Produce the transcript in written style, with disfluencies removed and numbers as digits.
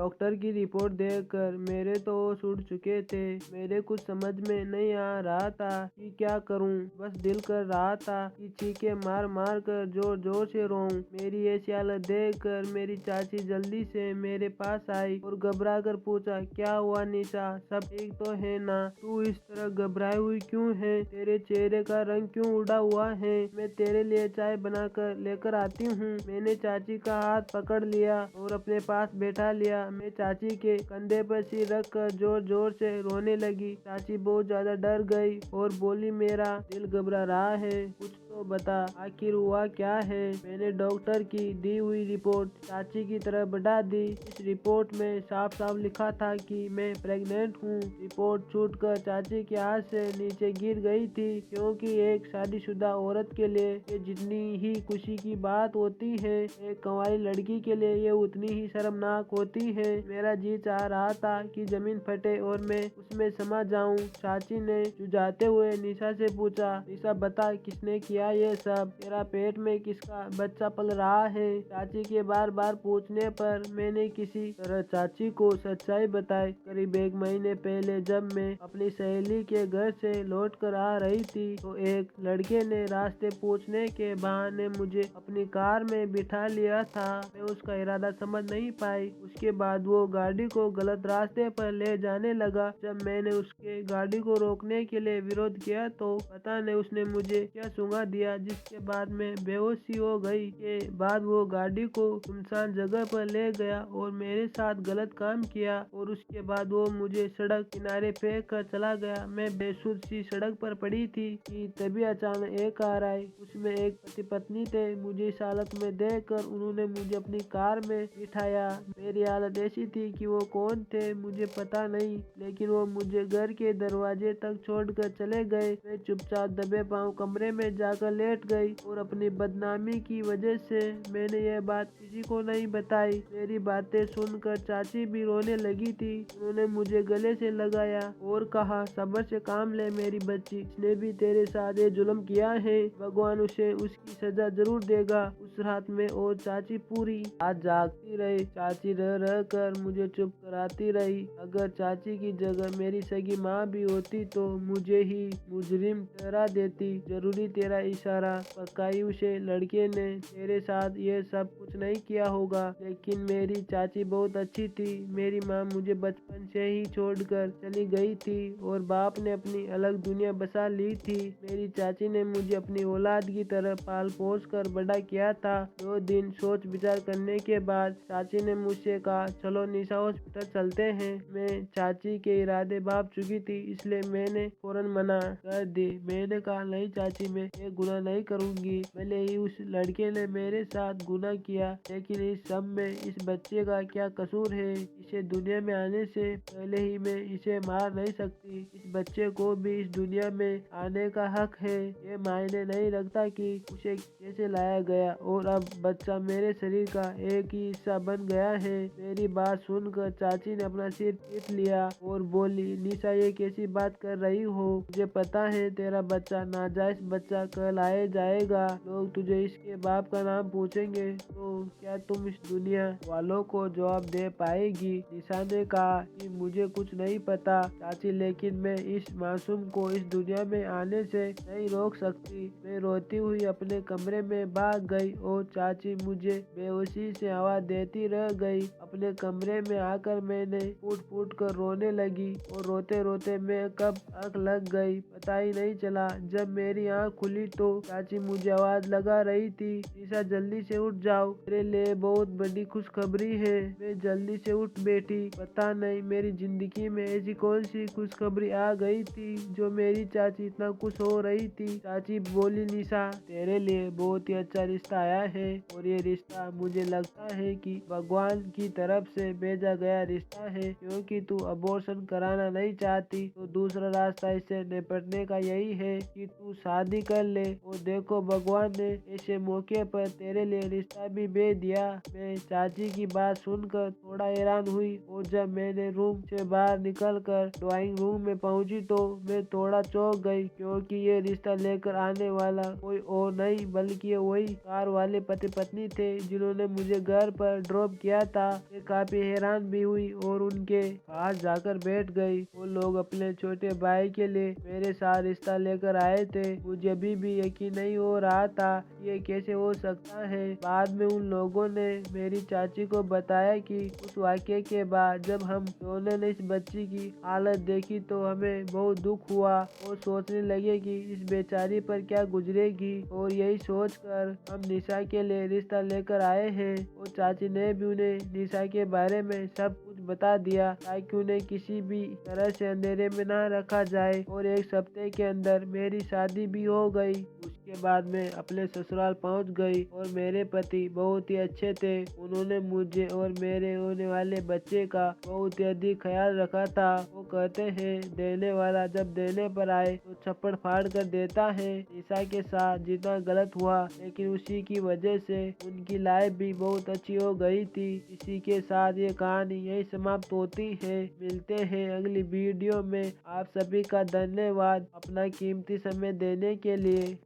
Doctor की report देखकर मेरे तो होश उड़ चुके थे। मेरे कुछ समझ में नहीं आ रहा था कि क्या करूं। बस दिल कर रहा था कि चीखे मार मार कर जोर जोर से रोऊं। मेरी ऐसी हालत देखकर मेरी चाची जल्दी से मेरे पास आई और घबरा कर पूछा, क्या हुआ निशा, सब ठीक तो है ना? तू इस तरह घबराई हुई क्यों है? तेरे चेहरे का रंग क्यों उड़ा हुआ है? मैं तेरे लिए चाय बनाकर लेकर आती हूँ। मैंने चाची का हाथ पकड़ लिया और अपने पास बैठा लिया। मैं चाची के कंधे पर सिर रख कर जोर जोर से रोने लगी। चाची बहुत ज्यादा डर गई और बोली, मेरा दिल घबरा रहा है, कुछ तो बता, आखिर हुआ क्या है? मैंने डॉक्टर की दी हुई रिपोर्ट चाची की तरफ बढ़ा दी। इस रिपोर्ट में साफ साफ लिखा था कि मैं प्रेग्नेंट हूँ। रिपोर्ट छूटकर चाची के हाथ से नीचे गिर गई थी, क्योंकि एक शादीशुदा औरत के लिए ये जितनी ही खुशी की बात होती है, एक कंवारी लड़की के लिए ये उतनी ही शर्मनाक होती है। मेरा जी चाह रहा था कि जमीन फटे और मैं उसमें समा जाऊं। चाची ने जुझाते हुए निशा से पूछा, निशा बता, किसने किया ये सब? तेरा पेट में किसका बच्चा पल रहा है? चाची के बार बार पूछने पर मैंने किसी तरह चाची को सच्चाई बताई। करीब 1 महीने पहले जब मैं अपनी सहेली के घर से लौट कर आ रही थी तो एक लड़के ने रास्ते पूछने के बहाने मुझे अपनी कार में बिठा लिया था। मैं उसका इरादा समझ नहीं पाई। उसके बाद वो गाड़ी को गलत रास्ते पर ले जाने लगा। जब मैंने उसके गाड़ी को रोकने के लिए विरोध किया तो पता नहीं उसने मुझे क्या सूंघा दिया, जिसके बाद मैं बेहोशी हो गई। के बाद वो गाड़ी को सुनसान जगह पर ले गया और मेरे साथ गलत काम किया और उसके बाद वो मुझे सड़क किनारे फेंक कर चला गया। मैं बेसुध सी सड़क पर पड़ी थी कि तभी अचानक एक कार आई। उसमें एक पति पत्नी थे। मुझे इस हालत में देखकर उन्होंने मुझे अपनी कार में बिठाया। मेरी हालत ऐसी थी कि वो कौन थे मुझे पता नहीं, लेकिन वो मुझे घर के दरवाजे तक छोड़कर चले गए। मैं चुपचाप दबे पांव कमरे में जाकर लेट गई और अपनी बदनामी की वजह से मैंने यह बात किसी को नहीं बताई। मेरी बातें सुनकर चाची भी रोने लगी थी। उन्होंने मुझे गले से लगाया और कहा, सब्र से काम ले मेरी बच्ची, इसने भी तेरे साथ ये जुल्म किया है, भगवान उसे उसकी सजा जरूर देगा। उस रात में और चाची पूरी रात जागती रही। चाची रह रह कर मुझे चुप कराती रही। अगर चाची की जगह मेरी सगी माँ भी होती तो मुझे ही मुजरिम ठहरा देती। जरूरी तेरा इशारा, पक्काई उसे लड़के ने तेरे साथ ये सब कुछ नहीं किया होगा। लेकिन मेरी चाची बहुत अच्छी थी। मेरी माँ मुझे बचपन से ही छोड़कर चली गई थी और बाप ने अपनी अलग दुनिया बसा ली थी। मेरी चाची ने मुझे अपनी औलाद की तरह पाल पोस कर बड़ा किया था। 2 दिन सोच विचार करने के बाद चाची ने मुझसे कहा, चलो निशा हॉस्पिटल चलते हैं। मैं चाची के इरादे भाप चुकी थी, इसलिए मैंने फौरन मना कर दी। मैंने कहा, नहीं चाची, मैं ये गुनाह नहीं करूंगी। भले ही उस लड़के ने मेरे साथ गुनाह किया, लेकिन इस सब में इस बच्चे का क्या कसूर है? इसे दुनिया में आने से पहले ही मैं इसे मार नहीं सकती। इस बच्चे को भी इस दुनिया में आने का हक है। ये मायने नहीं रखता कि उसे कैसे लाया गया और अब बच्चा मेरे शरीर का एक ही हिस्सा बन गया है। मेरी बात सुनकर चाची ने अपना सिर पीट लिया और बोली, निशा, ये कैसी बात कर रही हो? मुझे पता है तेरा बच्चा नाजायज बच्चा कहलाया जाएगा। लोग तुझे इसके बाप का नाम पूछेंगे तो क्या तुम इस दुनिया वालों को जवाब दे पाएगी? निशा ने कहा कि मुझे कुछ नहीं पता चाची, लेकिन मैं इस मासूम को इस दुनिया में आने से नहीं रोक सकती। मैं रोती हुई अपने कमरे में भाग गई और चाची मुझे बेहोशी से आवाज देती रह गई। अपने कमरे में आकर मैंने फूट फूट कर रोने लगी और रोते रोते मैं कब आंख लग गई पता ही नहीं चला। जब मेरी आंख खुली तो चाची मुझे आवाज लगा रही थी, निशा जल्दी से उठ जाओ, मेरे लिए बहुत बड़ी खुशखबरी है। मैं जल्दी से उठ बैठी। पता नहीं मेरी जिंदगी में ऐसी कौन सी खुशखबरी आ गई थी जो मेरी चाची इतना खुश हो रही थी। चाची बोली, निशा, तेरे लिए बहुत ही अच्छा रिश्ता आया है और ये रिश्ता मुझे लगता है कि भगवान की तरफ से भेजा गया रिश्ता है, क्योंकि तू अबॉर्शन कराना नहीं चाहती तो दूसरा रास्ता इससे निपटने का यही है कि तू शादी कर ले। और देखो भगवान ने ऐसे मौके पर तेरे लिए रिश्ता भी भेज दिया। मैं चाची की बात सुनकर थोड़ा हैरान हुई और जब मैंने रूम से बाहर निकलकर ड्राइंग रूम में पहुंची तो मैं थोड़ा चौंक गई, क्योंकि ये रिश्ता लेकर आने वाला कोई और नहीं बल्कि ये वही कार वाले पति पत्नी थे जिन्होंने मुझे घर पर ड्रॉप किया था। मैं काफी हैरान भी हुई और उनके पास जाकर बैठ गई। वो लोग अपने छोटे भाई के लिए मेरे साथ रिश्ता लेकर आए थे। मुझे अभी भी यकीन नहीं हो रहा था कि ये कैसे हो सकता है। बाद में उन लोगों ने मेरी चाची को बताया कि उस वाक्य के बाद जब हम दोनों ने इस बच्ची की हालत देखी तो हमें बहुत दुख हुआ और सोचने लगे कि इस बेचारी पर क्या गुजरेगी, और यही सोचकर हम निशा के लिए रिश्ता लेकर आए हैं। और चाची ने भी उन्हें निशा के बारे में सब कुछ बता दिया ताकि उन्हें किसी भी तरह से अंधेरे में ना रखा जाए। और एक हफ्ते के अंदर मेरी शादी भी हो गई। उसके बाद मैं अपने ससुराल पहुंच गई और मेरे पति बहुत ही अच्छे थे। उन्होंने मुझे और मेरे होने वाले बच्चे का बहुत ही अधिक ख्याल रखा था। वो कहते हैं देने वाला जब देने पर आए तो छप्पड़ फाड़ कर देता है। निशा के साथ जितना गलत हुआ, लेकिन उसी की वजह से उनकी लाइफ भी बहुत अच्छी हो गई थी। इसी के साथ ये कहानी यही समाप्त होती है। मिलते हैं अगली वीडियो में। आप सभी का धन्यवाद अपना कीमती समय देने के लिए।